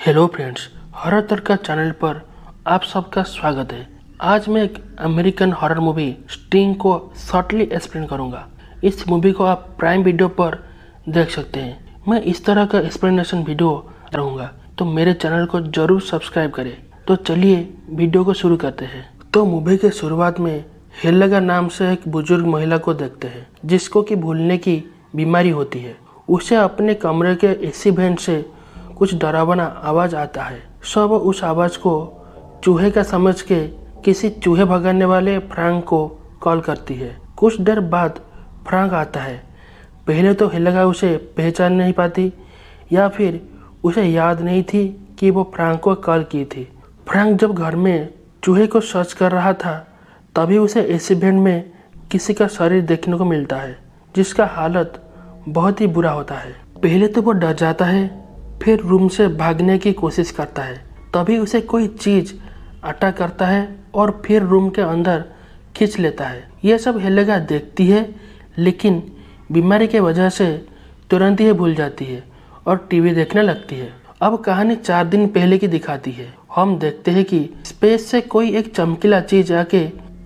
Hello friends, horror तड़का channel पर आप सबका स्वागत है। आज मैं एक अमेरिकन हॉरर मूवी स्टिंग को शॉर्टली एक्सप्लेन करूंगा। इस मूवी को आप प्राइम वीडियो पर देख सकते हैं। मैं इस तरह का एक्सप्लेनेशन वीडियो रहूँगा, तो मेरे चैनल को जरूर सब्सक्राइब करें। तो चलिए वीडियो को शुरू करते हैं। तो मूवी के शुरुआत में हेलेगा नाम से एक बुजुर्ग महिला को देखते हैं, जिसको कि भूलने की बीमारी होती है। उसे अपने कमरे के एसी वेंट से कुछ डरावना आवाज़ आता है। सब उस आवाज़ को चूहे का समझ के किसी चूहे भगाने वाले फ्रैंक को कॉल करती है। कुछ देर बाद फ्रैंक आता है। पहले तो हेलेगा उसे पहचान नहीं पाती, या फिर उसे याद नहीं थी कि वो फ्रैंक को कॉल की थी। फ्रैंक जब घर में चूहे को सर्च कर रहा था, तभी उसे एसी वेंट में किसी का शरीर देखने को मिलता है, जिसका हालत बहुत ही बुरा होता है। पहले तो वो डर जाता है, फिर रूम से भागने की कोशिश करता है। तभी उसे कोई चीज़ अटैक करता है और फिर रूम के अंदर खींच लेता है। यह सब हेलेगा देखती है, लेकिन बीमारी के वजह से तुरंत ही भूल जाती है और टीवी देखने लगती है। अब कहानी 4 दिन पहले की दिखाती है। हम देखते हैं कि स्पेस से कोई एक चमकीला चीज़ आके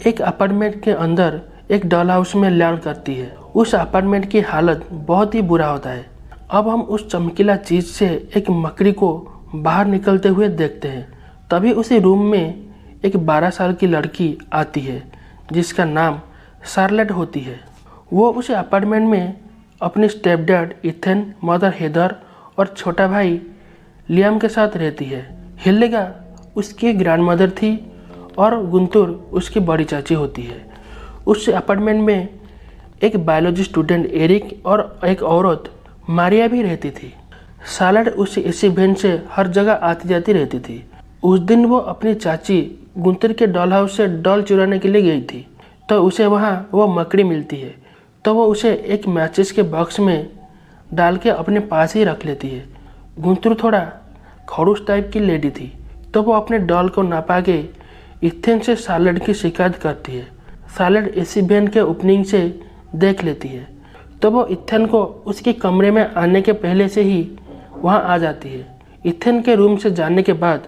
एक अपार्टमेंट के अंदर एक डॉल हाउस में लैंड करती है। उस अपार्टमेंट की हालत बहुत ही बुरा होता है। अब हम उस चमकीला चीज से एक मकड़ी को बाहर निकलते हुए देखते हैं। तभी उसी रूम में एक 12 साल की लड़की आती है, जिसका नाम शार्लेट होती है। वो उस अपार्टमेंट में अपनी step dad Ethan, mother Heather और छोटा भाई लियाम के साथ रहती है। हेलेगा उसकी ग्रैंडमदर थी और गुंतुर उसकी बड़ी चाची होती है। उस अपार्टमेंट में एक बायोलॉजी स्टूडेंट एरिक और एक औरत मारिया भी रहती थी। शार्लेट उस एसी वेंट से हर जगह आती जाती रहती थी। उस दिन वो अपनी चाची गुंतर के डॉल हाउस से डॉल चुराने के लिए गई थी, तो उसे वहाँ वो मकड़ी मिलती है। तो वो उसे एक मैचेस के बॉक्स में डाल के अपने पास ही रख लेती है। गुंतर थोड़ा खड़ूस टाइप की लेडी थी, तो वो अपने डॉल को ना पाके इथेन से शार्लेट की शिकायत करती है। शार्लेट एसी वेंट के ओपनिंग से देख लेती है, तो वो इथेन को उसके कमरे में आने के पहले से ही वहाँ आ जाती है। इथेन के रूम से जाने के बाद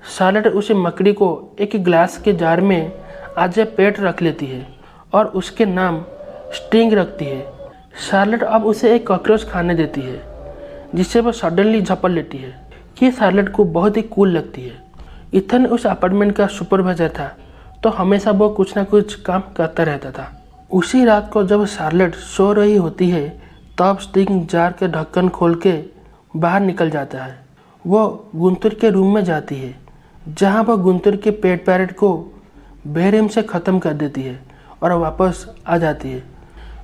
शार्लेट उसे मकड़ी को एक ग्लास के जार में आज पेट रख लेती है और उसके नाम स्टिंग रखती है। शार्लेट अब उसे एक कॉकरोच खाने देती है, जिससे वो सडनली झपट लेती है। ये शार्लेट को बहुत ही कूल लगती है। इथेन उस अपार्टमेंट का सुपरवाइजर था, तो हमेशा वो कुछ ना कुछ काम करता रहता था। उसी रात को जब शार्लेट सो रही होती है, तब स्टिंग जार के ढक्कन खोल के बाहर निकल जाता है। वो गुंतर के रूम में जाती है, जहां वो गुंतर के पेट पैरेट को बेरहम से ख़त्म कर देती है और वापस आ जाती है।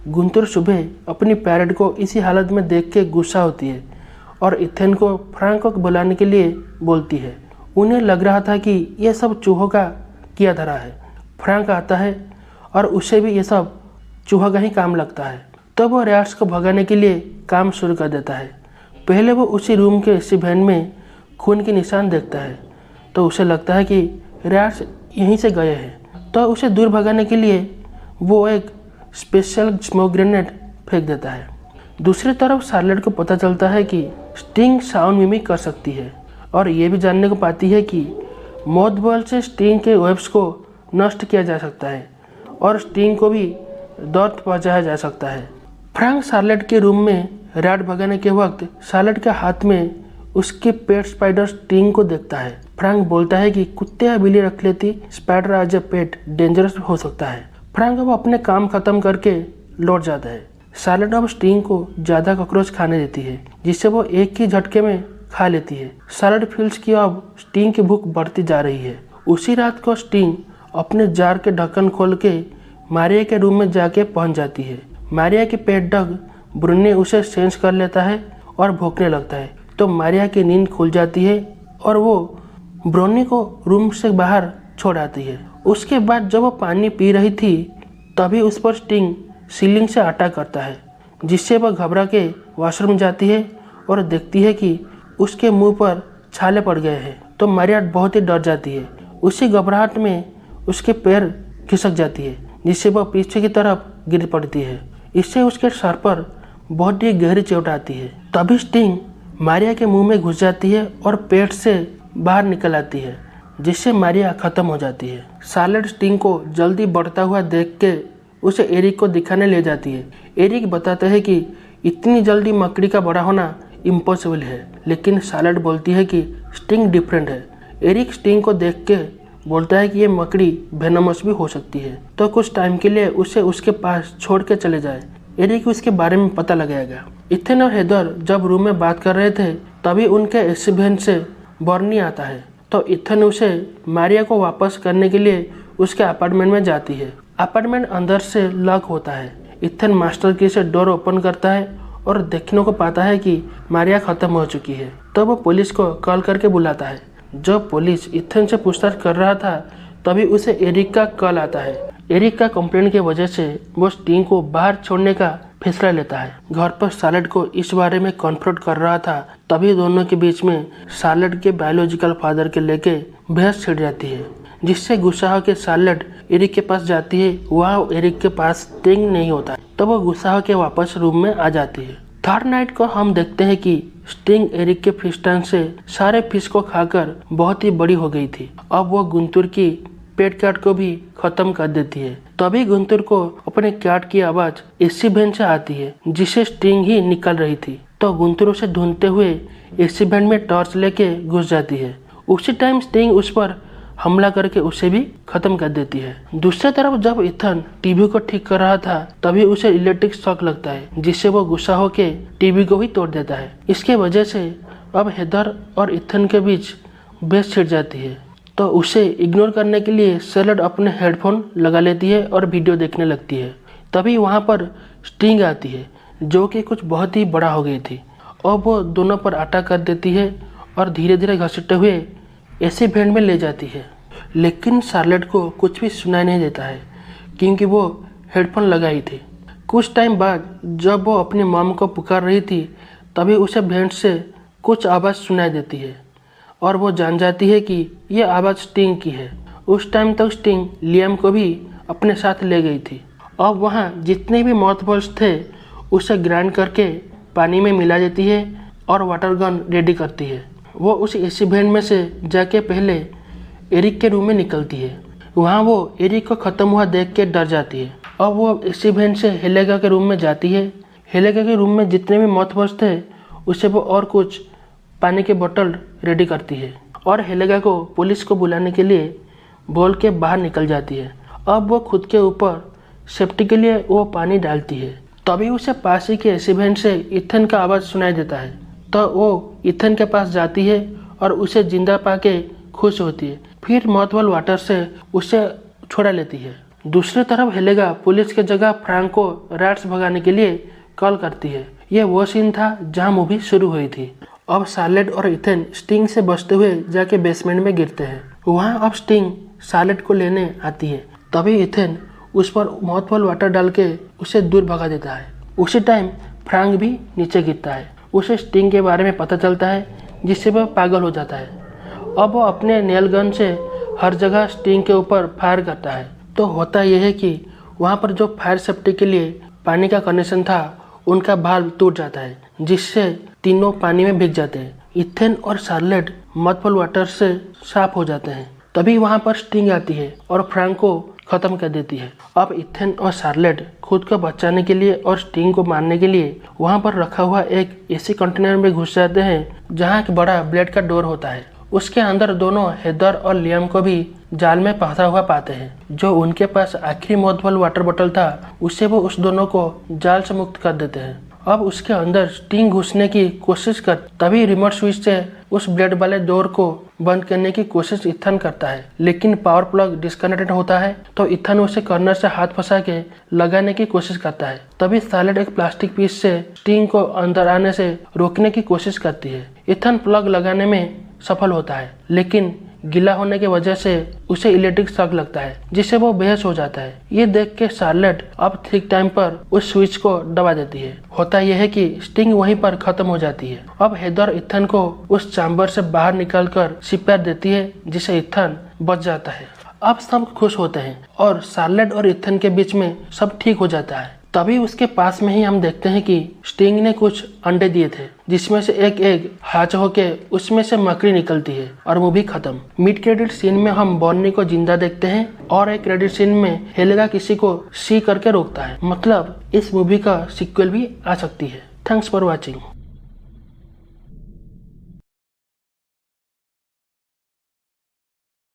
गुंतर सुबह अपनी पैरेट को इसी हालत में देख के गुस्सा होती है और इथेन को फ्रैंक को बुलाने के लिए बोलती है। उन्हें लग रहा था कि यह सब चूहों का किया धरा है। फ्रैंक आता है और उसे भी ये सब चूहा का ही काम लगता है, तो वो रैट्स को भगाने के लिए काम शुरू कर देता है। पहले वो उसी रूम के एसी वेंट में खून के निशान देखता है, तो उसे लगता है कि रैट्स यहीं से गए हैं, तो उसे दूर भगाने के लिए वो एक स्पेशल स्मोक ग्रेनेड फेंक देता है। दूसरी तरफ शार्लेट को पता चलता है कि स्टिंग साउंड मिमिक कर सकती है और ये भी जानने को पाती है कि मौत बॉल से स्टिंग के वेब्स को नष्ट किया जा सकता है और स्टिंग को भी दर्द पहुंचाया जा सकता है। फ्रैंक शार्लेट के रूम में रैट भगाने के वक्त शार्लेट के हाथ में उसके पेट स्पाइडर स्टिंग को देखता है। फ्रैंक बोलता है कि कुत्ते या बिल्ली रख लेती, spider as a pet dangerous हो सकता है। फ्रैंक अब अपने काम खत्म करके लौट जाता है। शार्लेट अब स्टिंग को ज़्यादा कॉकरोच खाने देती है, जिससे वो एक ही झटके में खा लेती है। शार्लेट फील्स की अब स्टिंग की भूख बढ़ती जा रही है। उसी रात को स्टिंग अपने जार के ढक्कन खोल के मारिया के रूम में जाके पहुंच जाती है। मारिया के पेट डग ब्रुनी उसे सेंस कर लेता है और भौंकने लगता है, तो मारिया की नींद खुल जाती है और वो ब्रोनी को रूम से बाहर छोड़ आती है। उसके बाद जब वो पानी पी रही थी, तभी उस पर स्टिंग सीलिंग से अटैक करता है, जिससे वह घबरा के वॉशरूम जाती है और देखती है कि उसके मुंह पर छाले पड़ गए हैं। तो मारिया बहुत ही डर जाती है। उसी घबराहट में उसके पैर खिसक जाती है, जिससे वह पीछे की तरफ गिर पड़ती है। इससे उसके सर पर बहुत ही गहरी चोट आती है। तभी स्टिंग मारिया के मुंह में घुस जाती है और पेट से बाहर निकल आती है, जिससे मारिया खत्म हो जाती है। शार्लेट स्टिंग को जल्दी बढ़ता हुआ देख के उसे एरिक को दिखाने ले जाती है। एरिक बताते हैं कि इतनी जल्दी मकड़ी का बड़ा होना इम्पॉसिबल है, लेकिन शार्लेट बोलती है कि स्टिंग डिफरेंट है। एरिक स्टिंग को देख के बोलता है कि ये मकड़ी वेनमस भी हो सकती है, तो कुछ टाइम के लिए उसे उसके पास छोड़ के चले जाए। एरिक उसके बारे में पता लगाएगा। इथेन और हेदर जब रूम में बात कर रहे थे तभी उनके एसी वैन से बर्नी आता है, तो इथेन उसे मारिया को वापस करने के लिए उसके अपार्टमेंट में जाती है। अपार्टमेंट अंदर से लॉक होता है। इथेन मास्टर की से डोर ओपन करता है और देखने को पाता है कि मारिया खत्म हो चुकी है, तो वो पुलिस को कॉल करके बुलाता है। जब पुलिस इथेन से पूछताछ कर रहा था तभी उसे एरिक का कॉल आता है। एरिक का कंप्लेंट की वजह से वो स्टिंग को बाहर छोड़ने का फैसला लेता है। घर पर शार्लेट को इस बारे में कॉन्फ्रंट कर रहा था, तभी दोनों के बीच में शार्लेट के बायोलॉजिकल फादर के लेके बहस छिड़ जाती है, जिससे गुस्सा होकर शार्लेट एरिक के पास जाती है। वहाँ एरिक के पास स्टिंग नहीं होता, तो वो गुस्सा होकर वापस रूम में आ जाती है। थर्ड नाइट को हम देखते हैं कि स्टिंग एरिक के फिश टैंक से सारे फिश को खाकर बहुत ही बड़ी हो गई थी। अब वो गुंतुर की पेट कैट को भी खत्म कर देती है। तभी गुंतुर को अपने कैट की आवाज एसी वैन से आती है, जिसे स्टिंग ही निकल रही थी, तो गुंतुर उसे ढूंढते हुए एसी वैन में टॉर्च लेके घुस जाती है। उसी टाइम स्टिंग उस पर हमला करके उसे भी खत्म कर देती है। दूसरी तरफ जब इथन टीवी को ठीक कर रहा था तभी उसे इलेक्ट्रिक शॉक लगता है, जिससे वो गुस्सा होके टीवी को ही तोड़ देता है। इसके वजह से अब हेदर और इथन के बीच बहस छिड़ जाती है, तो उसे इग्नोर करने के लिए शार्लेट अपने हेडफोन लगा लेती है और वीडियो देखने लगती है। तभी वहाँ पर स्टिंग आती है, जो कि कुछ बहुत ही बड़ा हो गई थी, और वो दोनों पर अटैक कर देती है और धीरे धीरे घसीटते हुए एसी वैन में ले जाती है। लेकिन शार्लेट को कुछ भी सुनाई नहीं देता है, क्योंकि वो हेडफोन लगाई थी। कुछ टाइम बाद जब वो अपनी मॉम को पुकार रही थी तभी उसे वैन से कुछ आवाज़ सुनाई देती है और वो जान जाती है कि ये आवाज़ स्टिंग की है। उस टाइम तक स्टिंग लियाम को भी अपने साथ ले गई थी। अब वहाँ जितने भी मॉथबॉल्स थे उसे ग्राइंड करके पानी में मिला देती है और वाटर गन रेडी करती है। वो उस एसी वैन में से जाके पहले एरिक के रूम में निकलती है। वहाँ वो एरिक को ख़त्म हुआ देख के डर जाती है। अब वो एसी वैन से हेलेगा के रूम में जाती है। हेलेगा के रूम में जितने भी मॉथबॉल्स थे उसे वो और कुछ पानी के बोतल रेडी करती है और हेलेगा को पुलिस को बुलाने के लिए बोल के बाहर निकल जाती है। अब वो खुद के ऊपर सेफ्टी के लिए वो पानी डालती है। तभी उसे पास ही के एसी वैन से इथन का आवाज़ सुनाई देता है, तो वो इथन के पास जाती है और उसे जिंदा पाके खुश होती है। फिर मॉथबॉल वाटर से उसे छोड़ा लेती है। दूसरी तरफ हेलेगा पुलिस के जगह फ्रैंक को रैट्स भगाने के लिए कॉल करती है। यह वो सीन था जहाँ मूवी शुरू हुई थी। अब शार्लेट और इथन स्टिंग से बचते हुए जाके बेसमेंट में गिरते हैं। वहाँ अब स्टिंग शार्लेट को लेने आती है, तभी इथन उस पर मॉथबॉल वाटर डाल के उसे दूर भगा देता है। उसी टाइम फ्रैंक भी नीचे गिरता है। उसे स्टिंग के बारे में पता चलता है, जिससे वह पागल हो जाता है। अब वो अपने नेल गन से हर जगह स्टिंग के ऊपर फायर करता है। तो होता यह है कि वहाँ पर जो फायर सेफ्टी के लिए पानी का कनेक्शन था उनका भाल्व टूट जाता है, जिससे तीनों पानी में भीग जाते हैं। इथेन और शार्लेट मॉथबॉल वाटर से साफ हो जाते हैं। तभी वहाँ पर स्टिंग आती है और फ्रैंक को खत्म कर देती है। अब इथेन और शार्लेट खुद को बचाने के लिए और स्टिंग को मारने के लिए वहाँ पर रखा हुआ एक एसी कंटेनर में घुस जाते हैं, जहाँ एक बड़ा ब्लेड का डोर होता है। उसके अंदर दोनों हेदर और लियाम को भी जाल में फंसा हुआ पाते हैं। जो उनके पास आखिरी मॉथबॉल वाटर बोतल था उसे वो उस दोनों को जाल से मुक्त कर देते हैं। अब उसके अंदर स्टिंग घुसने की कोशिश कर तभी रिमोट स्विच से उस ब्लेड वाले डोर को बंद करने की कोशिश इथन करता है, लेकिन पावर प्लग डिस्कनेक्टेड होता है, तो इथन उसे कर्नर से हाथ फंसा के लगाने की कोशिश करता है। तभी शार्लेट एक प्लास्टिक पीस से स्टिंग को अंदर आने से रोकने की कोशिश करती है। इथन प्लग लगाने में सफल होता है, लेकिन गीला होने की वजह से उसे इलेक्ट्रिक शॉक लगता है, जिससे वो बेहोश हो जाता है। ये देख के शार्लेट अब ठीक टाइम पर उस स्विच को दबा देती है। होता यह है कि स्टिंग वहीं पर खत्म हो जाती है। अब हेदर इथन को उस चैम्बर से बाहर निकालकर सीपीआर देती है, जिससे इथन बच जाता है। अब सब खुश होते हैं और शार्लेट और इथन के बीच में सब ठीक हो जाता है। तभी उसके पास में ही हम देखते हैं कि स्टिंग ने कुछ अंडे दिए थे, जिसमें से एक एग हैच होके उसमें से मकड़ी निकलती है और मूवी खत्म। मिड क्रेडिट सीन में हम बॉर्नी को जिंदा देखते हैं और एक क्रेडिट सीन में हेलेगा किसी को सी करके रोकता है। मतलब इस मूवी का सीक्वल भी आ सकती है। Thanks for watching.